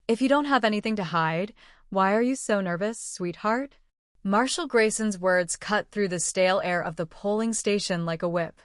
If you don't have anything to hide, why are you so nervous, sweetheart? Marshall Grayson's words cut through the stale air of the polling station like a whip.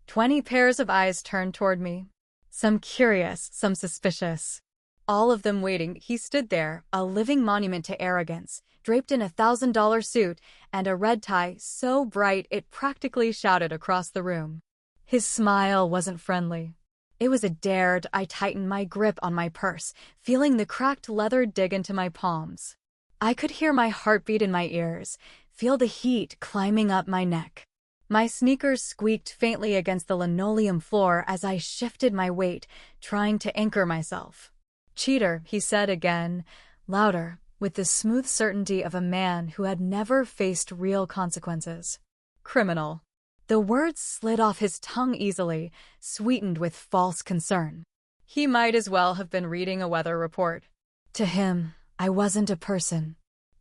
20 pairs of eyes turned toward me. Some curious, some suspicious. All of them waiting. He stood there, a living monument to arrogance, draped in $1,000 suit and a red tie so bright it practically shouted across the room. His smile wasn't friendly. It was a dare. I tightened my grip on my purse, feeling the cracked leather dig into my palms. I could hear my heartbeat in my ears, feel the heat climbing up my neck. My sneakers squeaked faintly against the linoleum floor as I shifted my weight, trying to anchor myself. "Cheater," he said again, louder, with the smooth certainty of a man who had never faced real consequences. "Criminal." The words slid off his tongue easily, sweetened with false concern. He might as well have been reading a weather report. To him, I wasn't a person.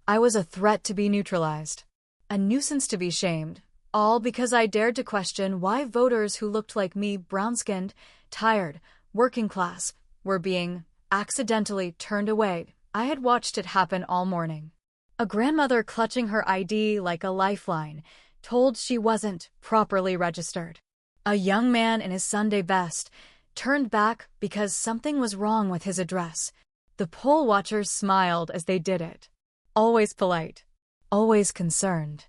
I was a threat to be neutralized, a nuisance to be shamed, all because I dared to question why voters who looked like me, brown-skinned, tired, working class, were being accidentally turned away. I had watched it happen all morning. A grandmother clutching her ID like a lifeline, told she wasn't properly registered. A young man in his Sunday best turned back because something was wrong with his address. The poll watchers smiled as they did it. Always polite. Always concerned.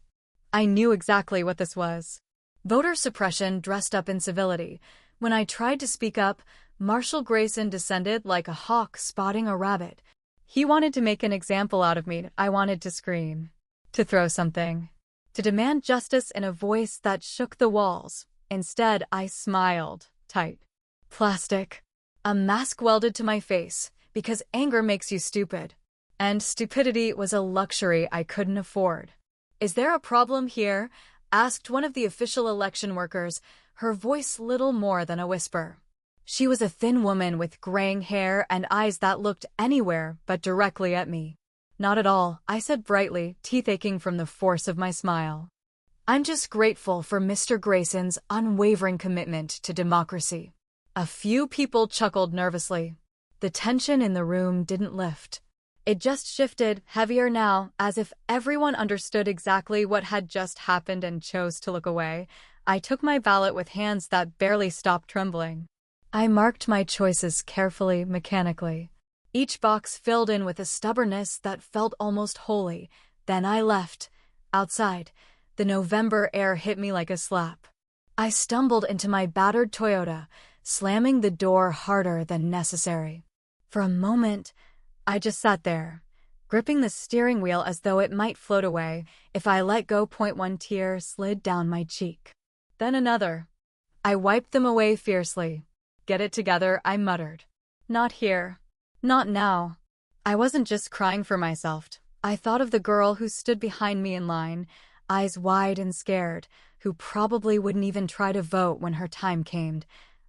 I knew exactly what this was. Voter suppression dressed up in civility. When I tried to speak up, Marshall Grayson descended like a hawk spotting a rabbit. He wanted to make an example out of me. I wanted to scream. To throw something. To demand justice in a voice that shook the walls. Instead, I smiled, tight. Plastic. A mask welded to my face, because anger makes you stupid. And stupidity was a luxury I couldn't afford. "Is there a problem here?" asked one of the official election workers, her voice little more than a whisper. She was a thin woman with graying hair and eyes that looked anywhere but directly at me. "Not at all," I said brightly, teeth aching from the force of my smile. "I'm just grateful for Mr. Grayson's unwavering commitment to democracy." A few people chuckled nervously. The tension in the room didn't lift. It just shifted, heavier now, as if everyone understood exactly what had just happened and chose to look away. I took my ballot with hands that barely stopped trembling. I marked my choices carefully, mechanically. Each box filled in with a stubbornness that felt almost holy. Then I left. Outside, the November air hit me like a slap. I stumbled into my battered Toyota, slamming the door harder than necessary. For a moment, I just sat there, gripping the steering wheel as though it might float away if I let go. One tear slid down my cheek. Then another. I wiped them away fiercely. "Get it together," I muttered. "Not here. Not now." I wasn't just crying for myself. I thought of the girl who stood behind me in line, eyes wide and scared, who probably wouldn't even try to vote when her time came.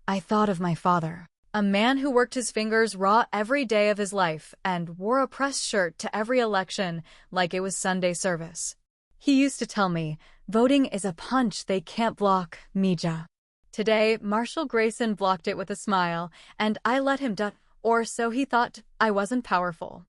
I thought of my father. A man who worked his fingers raw every day of his life and wore a pressed shirt to every election like it was Sunday service. He used to tell me, "Voting is a punch they can't block, Mija." Today, Marshall Grayson blocked it with a smile, and I let him do, or so he thought. I wasn't powerful.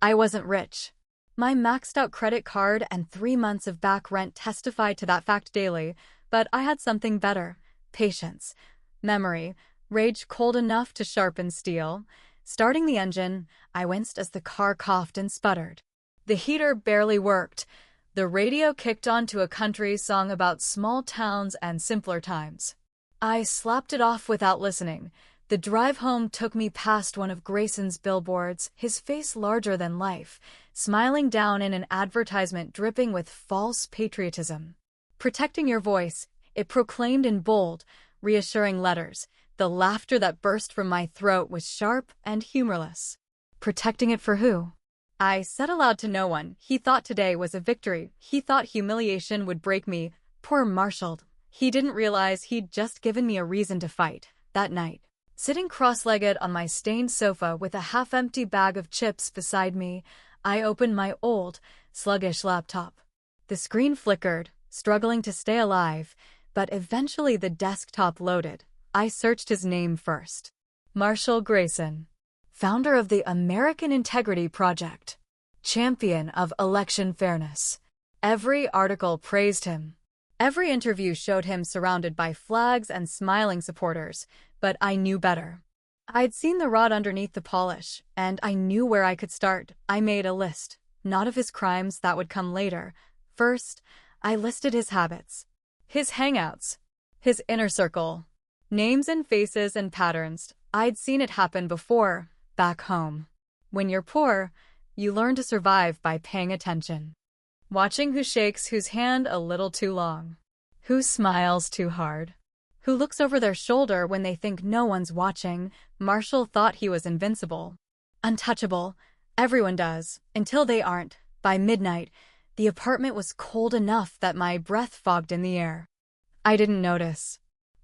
I wasn't rich. My maxed-out credit card and 3 months of back rent testified to that fact daily, but I had something better. Patience. Memory. Rage cold enough to sharpen steel. Starting the engine, I winced as the car coughed and sputtered. The heater barely worked. The radio kicked on to a country song about small towns and simpler times. I slapped it off without listening. The drive home took me past one of Grayson's billboards, his face larger than life, smiling down in an advertisement dripping with false patriotism. "Protecting your voice," it proclaimed in bold, reassuring letters. The laughter that burst from my throat was sharp and humorless. Protecting it for who? I said aloud to no one. He thought today was a victory. He thought humiliation would break me. Poor Marshall. He didn't realize he'd just given me a reason to fight. That night, sitting cross-legged on my stained sofa with a half-empty bag of chips beside me, I opened my old, sluggish laptop. The screen flickered, struggling to stay alive, but eventually the desktop loaded. I searched his name first. Marshall Grayson. founder of the American Integrity Project, champion of election fairness. Every article praised him. Every interview showed him surrounded by flags and smiling supporters, but I knew better. I'd seen the rod underneath the polish, and I knew where I could start. I made a list, not of his crimes, that would come later. First, I listed his habits, his hangouts, his inner circle. Names and faces and patterns. I'd seen it happen before, back home. When you're poor, you learn to survive by paying attention. Watching who shakes whose hand a little too long, who smiles too hard, who looks over their shoulder when they think no one's watching. Marshall thought he was invincible, untouchable. Everyone does, until they aren't. By midnight, the apartment was cold enough that my breath fogged in the air. I didn't notice.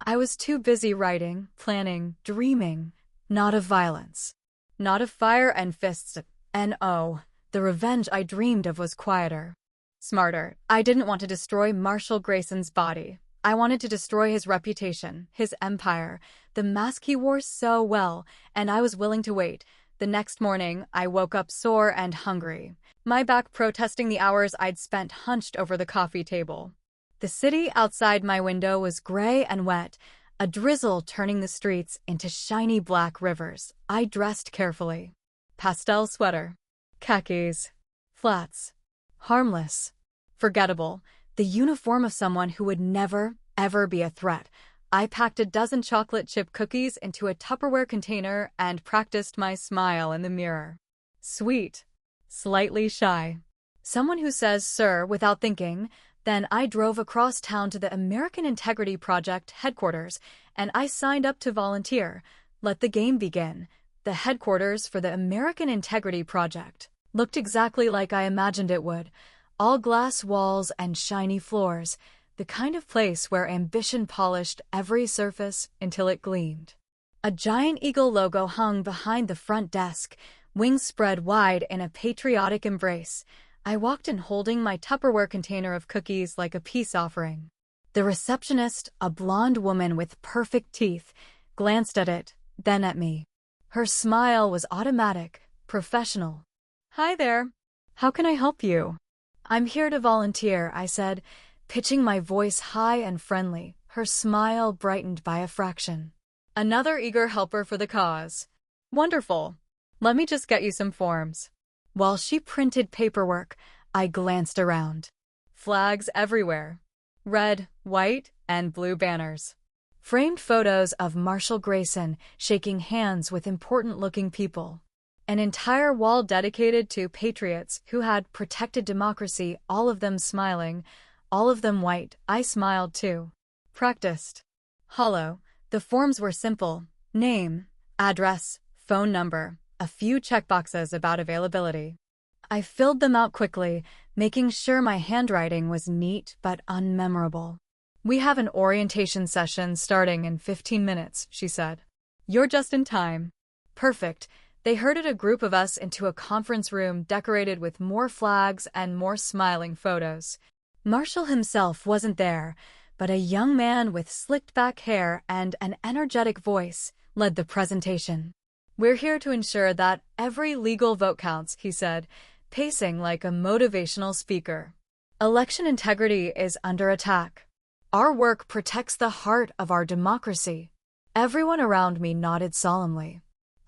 I was too busy writing, planning, dreaming. Not of violence. Not of fire and fists. And oh, the revenge I dreamed of was quieter. Smarter. I didn't want to destroy Marshall Grayson's body. I wanted to destroy his reputation, his empire, the mask he wore so well, and I was willing to wait. The next morning, I woke up sore and hungry, my back protesting the hours I'd spent hunched over the coffee table. The city outside my window was gray and wet, a drizzle turning the streets into shiny black rivers. I dressed carefully. Pastel sweater, khakis, flats. Harmless. Forgettable. The uniform of someone who would never, ever be a threat. I packed a dozen chocolate chip cookies into a Tupperware container and practiced my smile in the mirror. Sweet. Slightly shy. Someone who says sir without thinking. Then I drove across town to the American Integrity Project headquarters, and I signed up to volunteer. Let the game begin. The headquarters for the American Integrity Project looked exactly like I imagined it would. All glass walls and shiny floors, the kind of place where ambition polished every surface until it gleamed. A giant eagle logo hung behind the front desk, wings spread wide in a patriotic embrace. I walked in holding my Tupperware container of cookies like a peace offering. The receptionist, a blonde woman with perfect teeth, glanced at it, then at me. Her smile was automatic, professional. Hi there. How can I help you? I'm here to volunteer, I said, pitching my voice high and friendly. Her smile brightened by a fraction. Another eager helper for the cause. Wonderful. Let me just get you some forms. While she printed paperwork, I glanced around. Flags everywhere. Red, white, and blue banners. Framed photos of Marshall Grayson shaking hands with important-looking people. An entire wall dedicated to patriots who had protected democracy, all of them smiling, all of them white. I smiled too. Practiced. Hollow. The forms were simple. Name, address, phone number, a few checkboxes about availability. I filled them out quickly, making sure my handwriting was neat but unmemorable. We have an orientation session starting in 15 minutes, she said. You're just in time. Perfect. They herded a group of us into a conference room decorated with more flags and more smiling photos. Marshall himself wasn't there, but a young man with slicked-back hair and an energetic voice led the presentation. We're here to ensure that every legal vote counts, he said, pacing like a motivational speaker. Election integrity is under attack. Our work protects the heart of our democracy. Everyone around me nodded solemnly.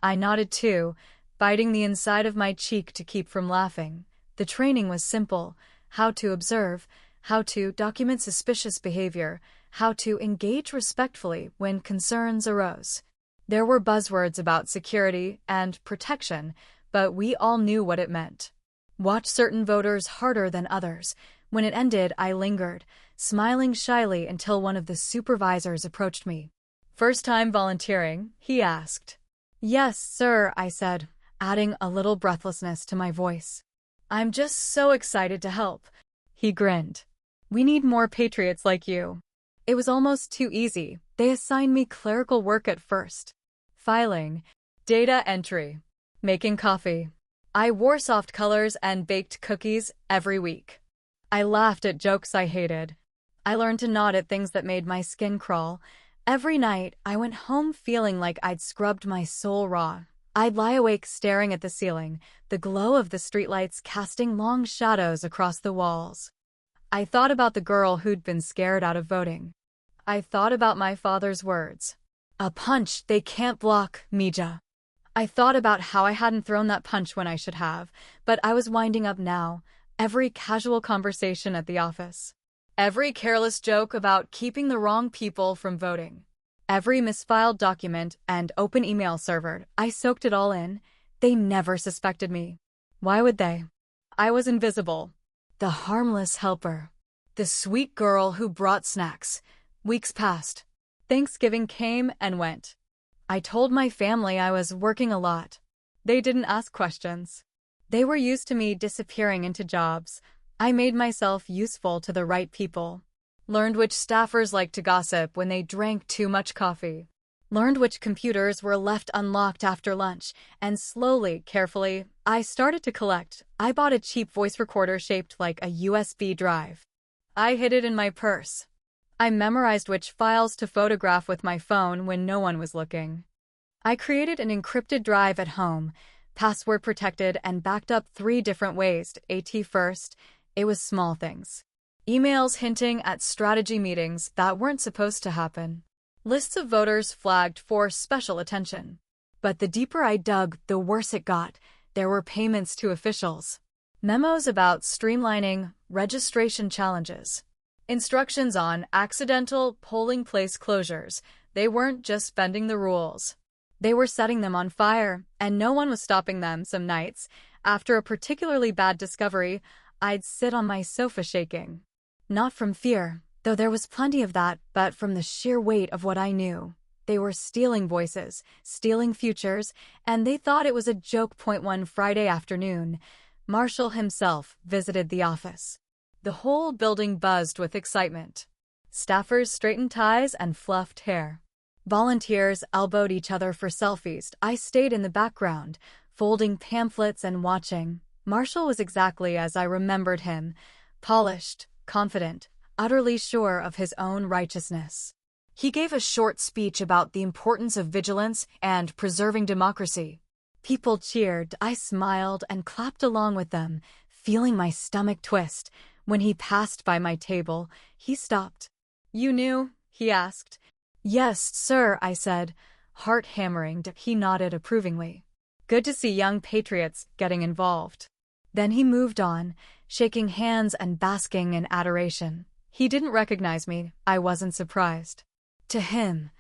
I nodded too, biting the inside of my cheek to keep from laughing. The training was simple: how to observe, how to document suspicious behavior, how to engage respectfully when concerns arose. There were buzzwords about security and protection, but we all knew what it meant. Watch certain voters harder than others. When it ended, I lingered, smiling shyly until one of the supervisors approached me. First time volunteering? He asked. Yes, sir, I said, adding a little breathlessness to my voice. I'm just so excited to help. He grinned. We need more patriots like you. It was almost too easy. They assigned me clerical work at first. Filing, data entry, making coffee. I wore soft colors and baked cookies every week. I laughed at jokes I hated. I learned to nod at things that made my skin crawl. Every night, I went home feeling like I'd scrubbed my soul raw. I'd lie awake staring at the ceiling, the glow of the streetlights casting long shadows across the walls. I thought about the girl who'd been scared out of voting. I thought about my father's words. A punch they can't block, Mija. I thought about how I hadn't thrown that punch when I should have, but I was winding up now, every casual conversation at the office. Every careless joke about keeping the wrong people from voting. Every misfiled document and open email server, I soaked it all in. They never suspected me. Why would they? I was invisible. The harmless helper. The sweet girl who brought snacks. Weeks passed. Thanksgiving came and went. I told my family I was working a lot. They didn't ask questions. They were used to me disappearing into jobs. I made myself useful to the right people. Learned which staffers liked to gossip when they drank too much coffee. Learned which computers were left unlocked after lunch, and slowly, carefully, I started to collect. I bought a cheap voice recorder shaped like a USB drive. I hid it in my purse. I memorized which files to photograph with my phone when no one was looking. I created an encrypted drive at home, password protected and backed up 3 different ways. AT first, it was small things. Emails hinting at strategy meetings that weren't supposed to happen. Lists of voters flagged for special attention. But the deeper I dug, the worse it got. There were payments to officials. Memos about streamlining registration challenges. Instructions on accidental polling place closures. They weren't just bending the rules. They were setting them on fire, and no one was stopping them. Some nights, after a particularly bad discovery, I'd sit on my sofa shaking. Not from fear, though there was plenty of that, but from the sheer weight of what I knew. They were stealing voices, stealing futures, and they thought it was a joke. One Friday afternoon, Marshall himself visited the office. The whole building buzzed with excitement. Staffers straightened ties and fluffed hair. Volunteers elbowed each other for selfies. I stayed in the background, folding pamphlets and watching. Marshall was exactly as I remembered him, polished, confident, utterly sure of his own righteousness. He gave a short speech about the importance of vigilance and preserving democracy. People cheered. I smiled and clapped along with them, feeling my stomach twist. When he passed by my table, he stopped. "You knew?" he asked. "Yes, sir," I said, heart hammering. He nodded approvingly. Good to see young patriots getting involved. Then he moved on, shaking hands and basking in adoration. He didn't recognize me. I wasn't surprised. To him,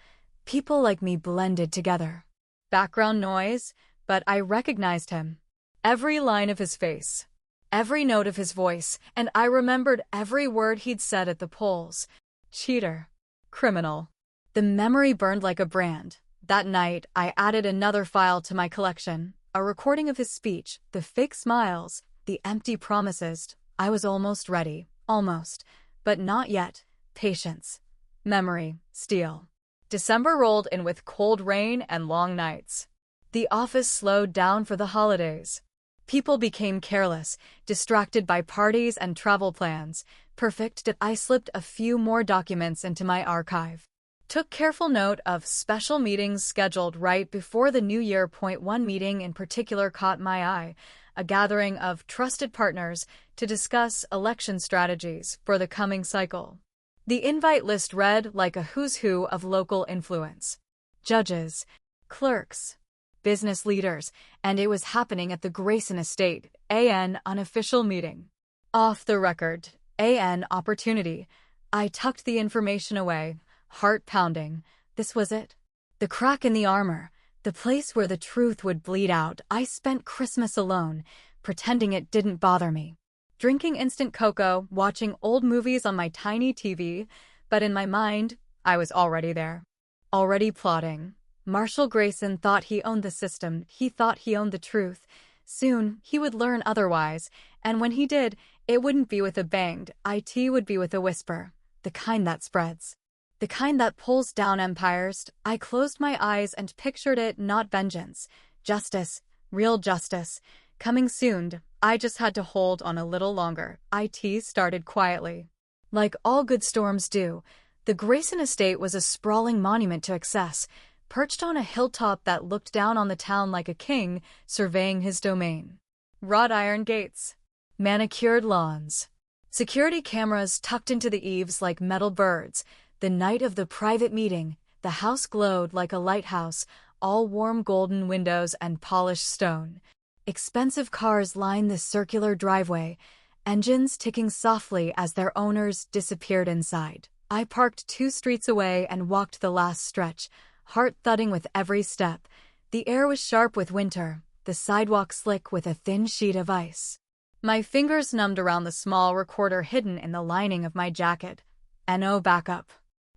people like me blended together. Background noise, but I recognized him. Every line of his face, every note of his voice, and I remembered every word he'd said at the polls. Cheater. Criminal. The memory burned like a brand. That night, I added another file to my collection, a recording of his speech, the fake smiles, the empty promises. I was almost ready. Almost. But not yet. Patience. Memory. Steel. December rolled in with cold rain and long nights. The office slowed down for the holidays. People became careless, distracted by parties and travel plans. Perfect. I slipped a few more documents into my archive. Took careful note of special meetings scheduled right before the new year. One meeting in particular caught my eye, a gathering of trusted partners to discuss election strategies for the coming cycle. The invite list read like a who's who of local influence. Judges, clerks, business leaders, and it was happening at the Grayson Estate, an unofficial meeting. Off the record, an opportunity. I tucked the information away, heart pounding. This was it. The crack in the armor, the place where the truth would bleed out. I spent Christmas alone, pretending it didn't bother me. Drinking instant cocoa, watching old movies on my tiny TV, but in my mind, I was already there. Already plotting. Marshall Grayson thought he owned the system. He thought he owned the truth. Soon, he would learn otherwise, and when he did, it wouldn't be with a bang. It would be with a whisper. The kind that spreads. The kind that pulls down empires. I closed my eyes and pictured it, not vengeance. Justice. Real justice. Coming soon. I just had to hold on a little longer. It started quietly. Like all good storms do, the Grayson Estate was a sprawling monument to excess. perched on a hilltop that looked down on the town like a king surveying his domain. Wrought iron gates, manicured lawns, security cameras tucked into the eaves like metal birds. The night of the private meeting, the house glowed like a lighthouse, all warm golden windows and polished stone. Expensive cars lined the circular driveway, engines ticking softly as their owners disappeared inside. I parked 2 streets away and walked the last stretch, heart thudding with every step. The air was sharp with winter, the sidewalk slick with a thin sheet of ice. My fingers numbed around the small recorder hidden in the lining of my jacket. No backup.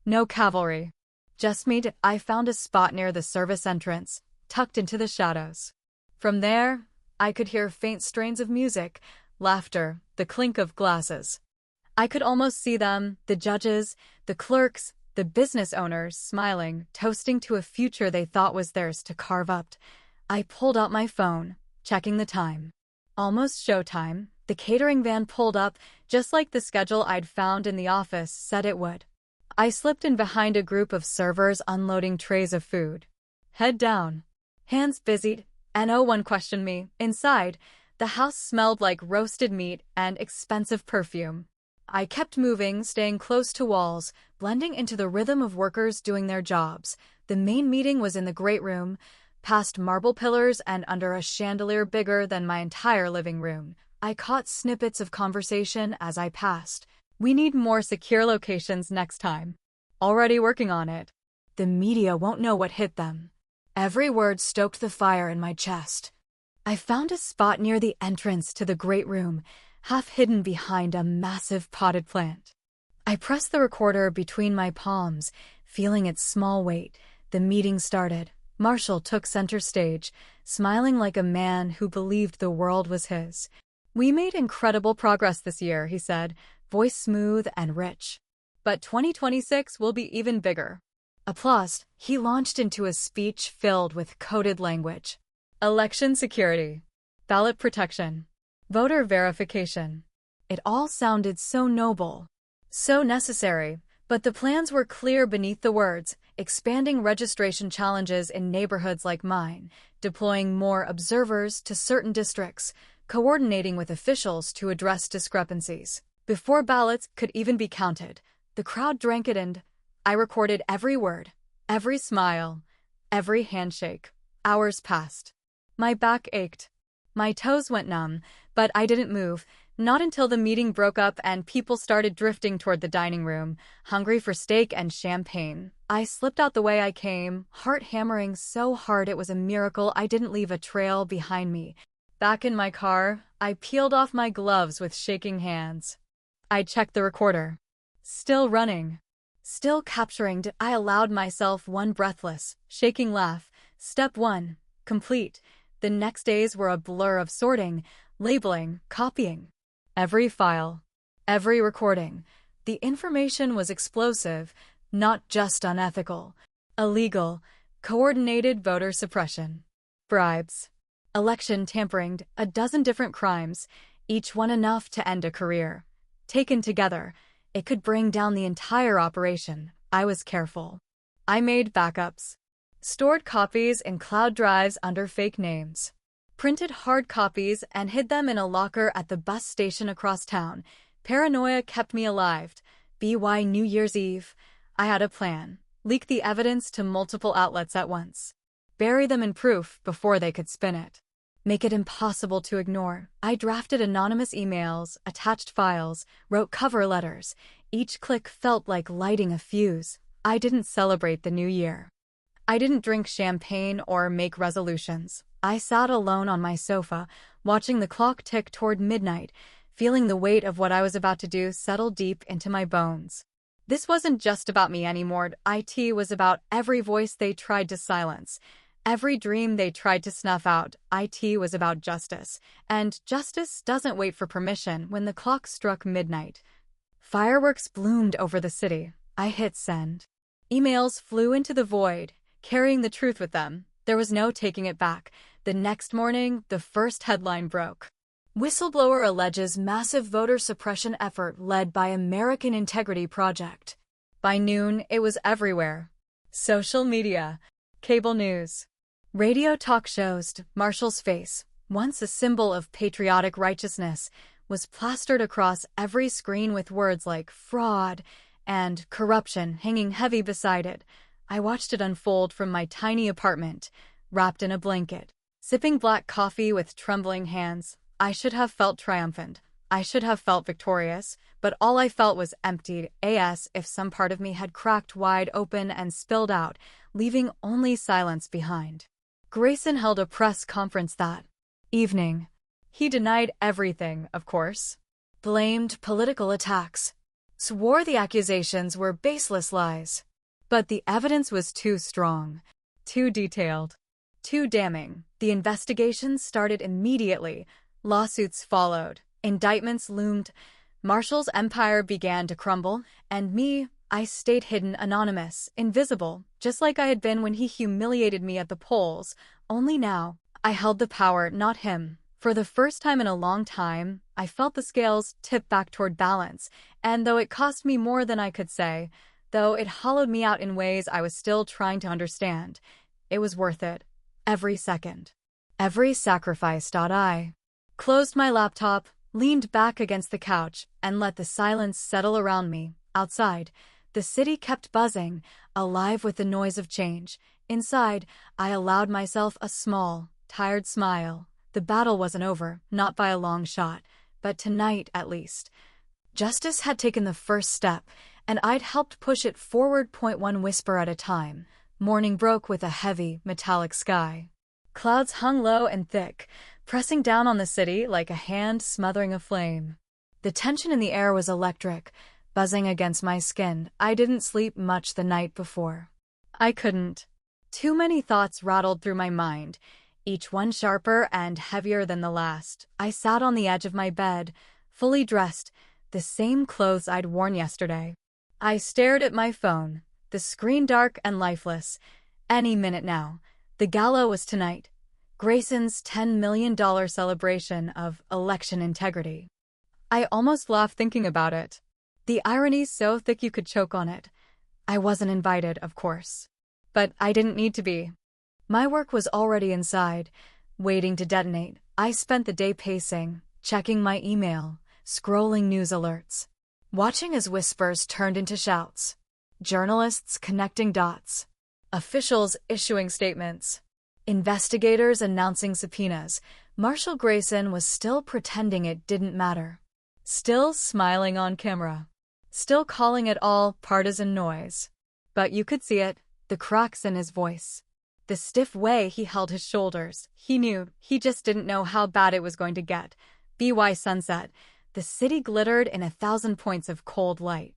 No cavalry. Just me. I found a spot near the service entrance, tucked into the shadows. From there, I could hear faint strains of music, laughter, the clink of glasses. I could almost see them, the judges, the clerks, the business owners, smiling, toasting to a future they thought was theirs to carve up. I pulled out my phone, checking the time. Almost showtime. The catering van pulled up, just like the schedule I'd found in the office said it would. I slipped in behind a group of servers unloading trays of food. Head down. Hands busied. No one questioned me. Inside, the house smelled like roasted meat and expensive perfume. I kept moving, staying close to walls, blending into the rhythm of workers doing their jobs. The main meeting was in the great room, past marble pillars and under a chandelier bigger than my entire living room. I caught snippets of conversation as I passed. We need more secure locations next time. Already working on it. The media won't know what hit them. Every word stoked the fire in my chest. I found a spot near the entrance to the great room, half hidden behind a massive potted plant. I pressed the recorder between my palms, feeling its small weight. The meeting started. Marshall took center stage, smiling like a man who believed the world was his. We made incredible progress this year, he said, voice smooth and rich. But 2026 will be even bigger. Applause. He launched into a speech filled with coded language. Election security. Ballot protection. Voter verification. It all sounded so noble, so necessary, but the plans were clear beneath the words: expanding registration challenges in neighborhoods like mine, deploying more observers to certain districts, coordinating with officials to address discrepancies. Before ballots could even be counted, the crowd drank it in. I recorded every word, every smile, every handshake. Hours passed. My back ached. My toes went numb, but I didn't move, not until the meeting broke up and people started drifting toward the dining room, hungry for steak and champagne. I slipped out the way I came, heart hammering so hard it was a miracle I didn't leave a trail behind me. Back in my car, I peeled off my gloves with shaking hands. I checked the recorder. Still running. Still capturing. I allowed myself one breathless, shaking laugh. Step 1. Complete. The next days were a blur of sorting, labeling, copying. Every file. Every recording. The information was explosive, not just unethical. Illegal. Coordinated voter suppression. Bribes. Election tampering. A dozen different crimes, each one enough to end a career. Taken together, it could bring down the entire operation. I was careful. I made backups. Stored copies in cloud drives under fake names. Printed hard copies and hid them in a locker at the bus station across town. Paranoia kept me alive. By New Year's Eve, I had a plan. Leak the evidence to multiple outlets at once. Bury them in proof before they could spin it. Make it impossible to ignore. I drafted anonymous emails, attached files, wrote cover letters. Each click felt like lighting a fuse. I didn't celebrate the new year. I didn't drink champagne or make resolutions. I sat alone on my sofa, watching the clock tick toward midnight, feeling the weight of what I was about to do settle deep into my bones. This wasn't just about me anymore. It was about every voice they tried to silence, every dream they tried to snuff out. It was about justice, and justice doesn't wait for permission. When the clock struck midnight, fireworks bloomed over the city. I hit send. Emails flew into the void, carrying the truth with them. There was no taking it back. The next morning, the first headline broke. Whistleblower alleges massive voter suppression effort led by American Integrity Project. By noon, it was everywhere. Social media, Cable news. Radio talk shows. Marshall's face, once a symbol of patriotic righteousness, was plastered across every screen with words like fraud and corruption hanging heavy beside it. I watched it unfold from my tiny apartment, wrapped in a blanket, sipping black coffee with trembling hands. I should have felt triumphant. I should have felt victorious, but all I felt was emptied, as if some part of me had cracked wide open and spilled out, leaving only silence behind. Grayson held a press conference that evening. He denied everything, of course. Blamed political attacks. Swore the accusations were baseless lies. But the evidence was too strong, too detailed, too damning. The investigation started immediately. Lawsuits followed. Indictments loomed. Marshall's empire began to crumble, and me, I stayed hidden, anonymous, invisible, just like I had been when he humiliated me at the polls. Only now, I held the power, not him. For the first time in a long time, I felt the scales tip back toward balance, and though it cost me more than I could say, though it hollowed me out in ways I was still trying to understand, it was worth it. Every second. Every sacrifice. I closed my laptop, leaned back against the couch, and let the silence settle around me. Outside, the city kept buzzing, alive with the noise of change. Inside, I allowed myself a small, tired smile. The battle wasn't over, not by a long shot, but tonight at least. Justice had taken the first step, and I'd helped push it forward. One whisper at a time. Morning broke with a heavy, metallic sky. Clouds hung low and thick, pressing down on the city like a hand smothering a flame. The tension in the air was electric, buzzing against my skin. I didn't sleep much the night before. I couldn't. Too many thoughts rattled through my mind, each one sharper and heavier than the last. I sat on the edge of my bed, fully dressed, the same clothes I'd worn yesterday. I stared at my phone, the screen dark and lifeless. Any minute now. The gala was tonight. Grayson's $10 million celebration of election integrity. I almost laughed thinking about it. The irony's so thick you could choke on it. I wasn't invited, of course. But I didn't need to be. My work was already inside, waiting to detonate. I spent the day pacing, checking my email, scrolling news alerts, watching as whispers turned into shouts, journalists connecting dots, officials issuing statements, investigators announcing subpoenas. Marshall Grayson was still pretending it didn't matter, still smiling on camera, still calling it all partisan noise. But you could see it, the cracks in his voice, the stiff way he held his shoulders. He knew, he just didn't know how bad it was going to get. BY sunset. The city glittered in 1,000 points of cold light.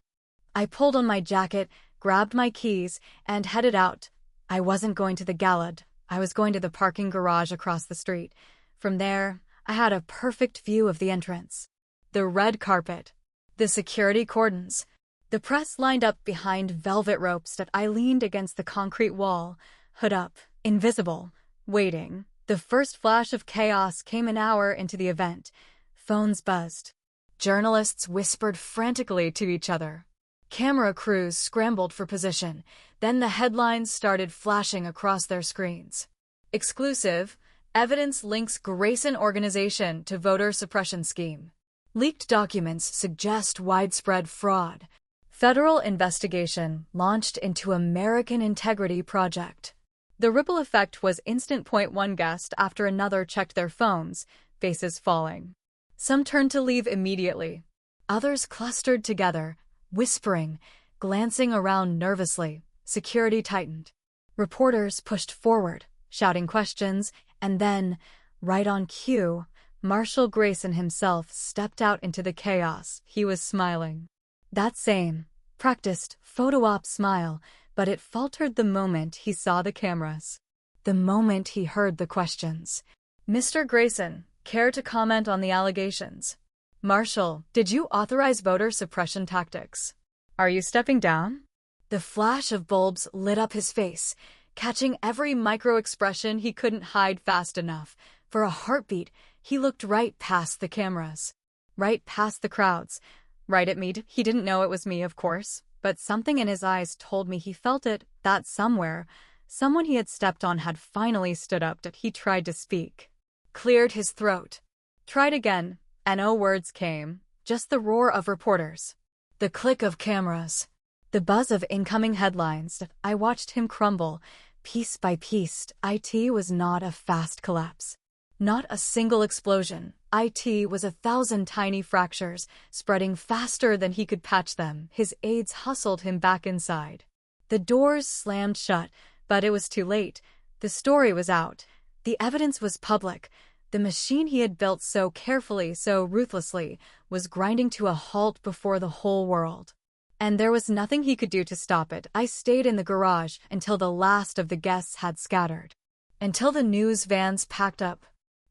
I pulled on my jacket, grabbed my keys, and headed out. I wasn't going to the gala. I was going to the parking garage across the street. From there, I had a perfect view of the entrance. The red carpet. The security cordons. The press lined up behind velvet ropes that I leaned against the concrete wall, hood up, invisible, waiting. The first flash of chaos came an hour into the event. Phones buzzed. Journalists whispered frantically to each other. Camera crews scrambled for position. Then the headlines started flashing across their screens. Exclusive: evidence links Grayson organization to voter suppression scheme. Leaked documents suggest widespread fraud. Federal investigation launched into American Integrity Project. The ripple effect was instant. One guest after another checked their phones, faces falling. Some turned to leave immediately. Others clustered together, whispering, glancing around nervously. Security tightened. Reporters pushed forward, shouting questions, and then, right on cue, Marshall Grayson himself stepped out into the chaos. He was smiling. That same, practiced, photo-op smile, but it faltered the moment he saw the cameras. The moment he heard the questions. Mr. Grayson, care to comment on the allegations? Marshall, did you authorize voter suppression tactics? Are you stepping down? The flash of bulbs lit up his face, catching every micro-expression he couldn't hide fast enough. For a heartbeat, he looked right past the cameras, right past the crowds, right at me. He didn't know it was me, of course, but something in his eyes told me he felt it, that somewhere, Someone he had stepped on had finally stood up. He tried to speak. Cleared his throat. Tried again, and no words came, just the roar of reporters. The click of cameras. The buzz of incoming headlines. I watched him crumble, piece by piece. It was not a fast collapse. Not a single explosion. It was 1,000 tiny fractures, spreading faster than he could patch them. His aides hustled him back inside. The doors slammed shut, but it was too late. The story was out. The evidence was public. The machine he had built so carefully, so ruthlessly, was grinding to a halt before the whole world. And there was nothing he could do to stop it. I stayed in the garage until the last of the guests had scattered. Until the news vans packed up.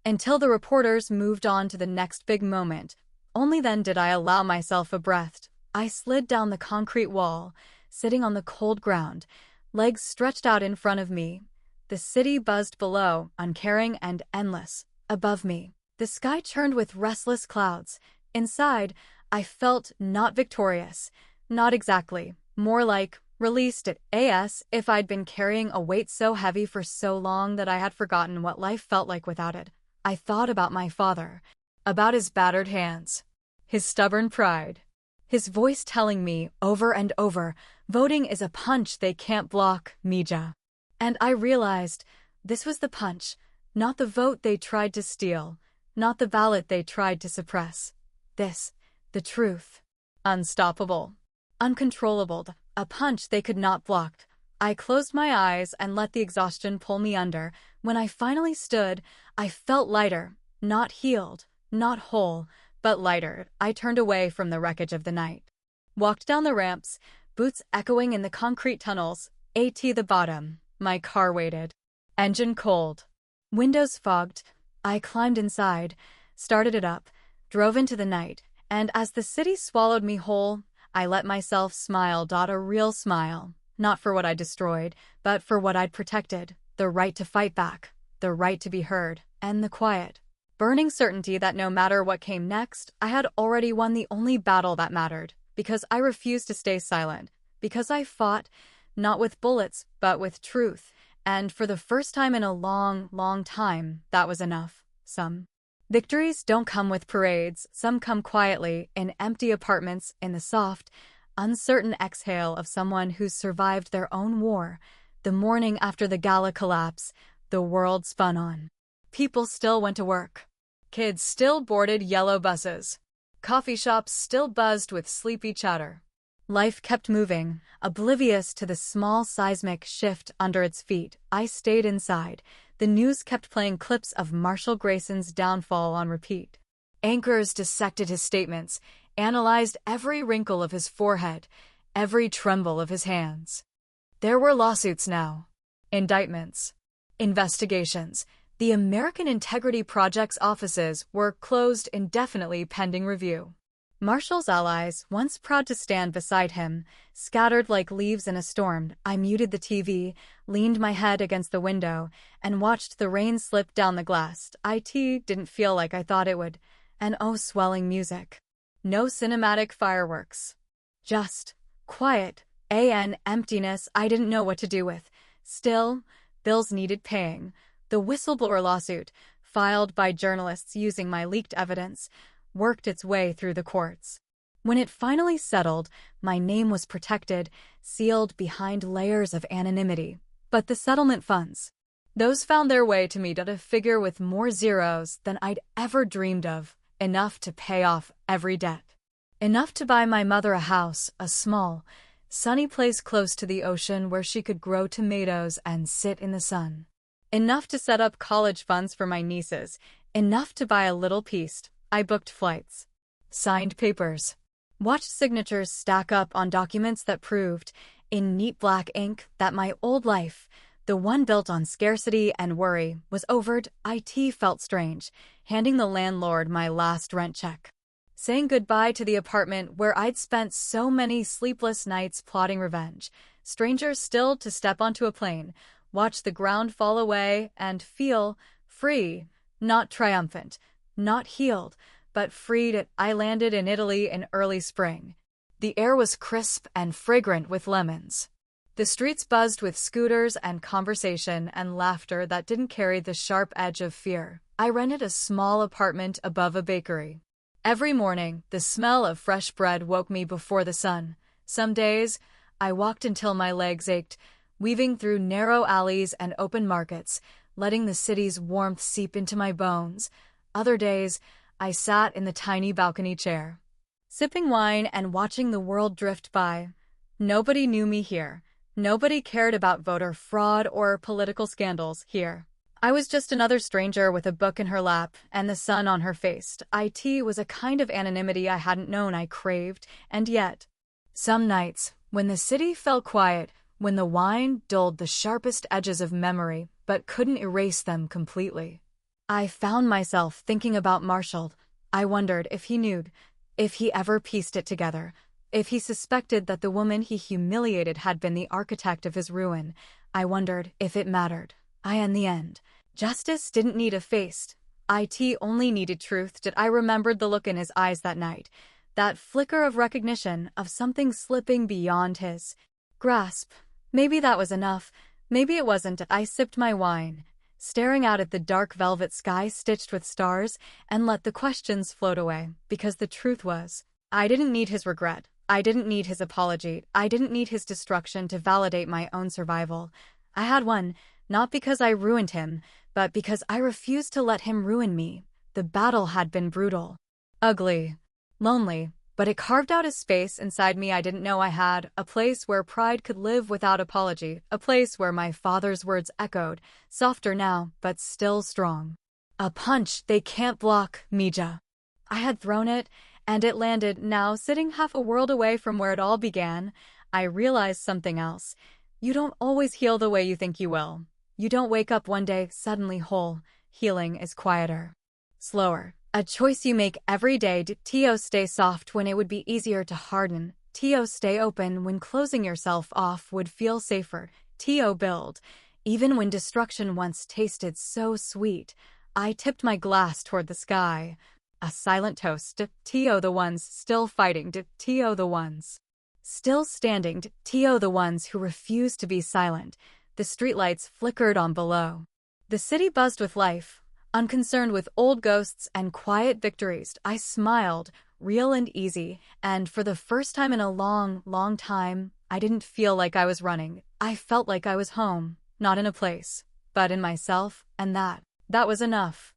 Until the reporters moved on to the next big moment. Only then did I allow myself a breath. I slid down the concrete wall, sitting on the cold ground, legs stretched out in front of me. The city buzzed below, uncaring and endless. Above me, the sky churned with restless clouds. Inside, I felt not victorious. Not exactly. More like released it. As if I'd been carrying a weight so heavy for so long that I had forgotten what life felt like without it. I thought about my father, about his battered hands, his stubborn pride, his voice telling me over and over, voting is a punch they can't block, Mija. And I realized this was the punch, not the vote they tried to steal, not the ballot they tried to suppress. This, the truth. Unstoppable. Uncontrollable, a punch they could not block. I closed my eyes and let the exhaustion pull me under. When I finally stood, I felt lighter, not healed, not whole, but lighter. I turned away from the wreckage of the night. Walked down the ramps, boots echoing in the concrete tunnels. At the bottom, my car waited. Engine cold. Windows fogged. I climbed inside, started it up, drove into the night, and as the city swallowed me whole, I let myself smile. A real smile. Not for what I destroyed, but for what I'd protected. The right to fight back, the right to be heard, and the quiet, burning certainty that no matter what came next, I had already won the only battle that mattered, because I refused to stay silent, because I fought, not with bullets, but with truth, and for the first time in a long, long time, that was enough. Some victories don't come with parades, some come quietly, in empty apartments, in the soft, uncertain exhale of someone who's survived their own war. The morning after the gala collapse, the world spun on. People still went to work. Kids still boarded yellow buses. Coffee shops still buzzed with sleepy chatter. Life kept moving, oblivious to the small seismic shift under its feet. I stayed inside. The news kept playing clips of Marshall Grayson's downfall on repeat. Anchors dissected his statements, analyzed every wrinkle of his forehead, every tremble of his hands. There were lawsuits now. Indictments. Investigations. The American Integrity Project's offices were closed indefinitely pending review. Marshall's allies, once proud to stand beside him, scattered like leaves in a storm. I muted the TV, leaned my head against the window, and watched the rain slip down the glass. It didn't feel like I thought it would. And oh, swelling music. No cinematic fireworks. Just quiet, and emptiness I didn't know what to do with. Still, bills needed paying. The whistleblower lawsuit, filed by journalists using my leaked evidence, worked its way through the courts. When it finally settled, my name was protected, sealed behind layers of anonymity. But the settlement funds, those found their way to me at a figure with more zeros than I'd ever dreamed of, enough to pay off every debt. Enough to buy my mother a house, a small, sunny place close to the ocean where she could grow tomatoes and sit in the sun. Enough to set up college funds for my nieces. Enough to buy a little piece. I booked flights. Signed papers. Watched signatures stack up on documents that proved, in neat black ink, that my old life, the one built on scarcity and worry, was over. It felt strange, handing the landlord my last rent check. Saying goodbye to the apartment where I'd spent so many sleepless nights plotting revenge. Stranger still to step onto a plane, watch the ground fall away, and feel free, not triumphant, not healed, but freed. I landed in Italy in early spring. The air was crisp and fragrant with lemons. The streets buzzed with scooters and conversation and laughter that didn't carry the sharp edge of fear. I rented a small apartment above a bakery. Every morning, the smell of fresh bread woke me before the sun. Some days, I walked until my legs ached, weaving through narrow alleys and open markets, letting the city's warmth seep into my bones. Other days, I sat in the tiny balcony chair, sipping wine and watching the world drift by. Nobody knew me here. Nobody cared about voter fraud or political scandals here. I was just another stranger with a book in her lap and the sun on her face. It was a kind of anonymity I hadn't known I craved, and yet, some nights, when the city fell quiet, when the wine dulled the sharpest edges of memory but couldn't erase them completely, I found myself thinking about Marshall. I wondered if he knew, if he ever pieced it together, if he suspected that the woman he humiliated had been the architect of his ruin. I wondered if it mattered. In the end, justice didn't need a face. It only needed truth. I remembered the look in his eyes that night, that flicker of recognition of something slipping beyond his grasp. Maybe that was enough. Maybe it wasn't. I sipped my wine, staring out at the dark velvet sky stitched with stars, and let the questions float away, because the truth was, I didn't need his regret. I didn't need his apology. I didn't need his destruction to validate my own survival. I had one, not because I ruined him, but because I refused to let him ruin me. The battle had been brutal, ugly, lonely, but it carved out a space inside me I didn't know I had, a place where pride could live without apology, a place where my father's words echoed, softer now, but still strong. A punch they can't block, Mija. I had thrown it, and it landed. Now, sitting half a world away from where it all began, I realized something else. You don't always heal the way you think you will. You don't wake up one day suddenly whole. Healing is quieter, slower. A choice you make every day. To stay soft when it would be easier to harden. To stay open when closing yourself off would feel safer. To build, even when destruction once tasted so sweet. I tipped my glass toward the sky. A silent toast. To the ones still fighting. To the ones still standing. To the ones who refuse to be silent. The streetlights flickered on below. The city buzzed with life, unconcerned with old ghosts and quiet victories. I smiled, real and easy, and for the first time in a long, long time, I didn't feel like I was running. I felt like I was home, not in a place, but in myself, and that was enough.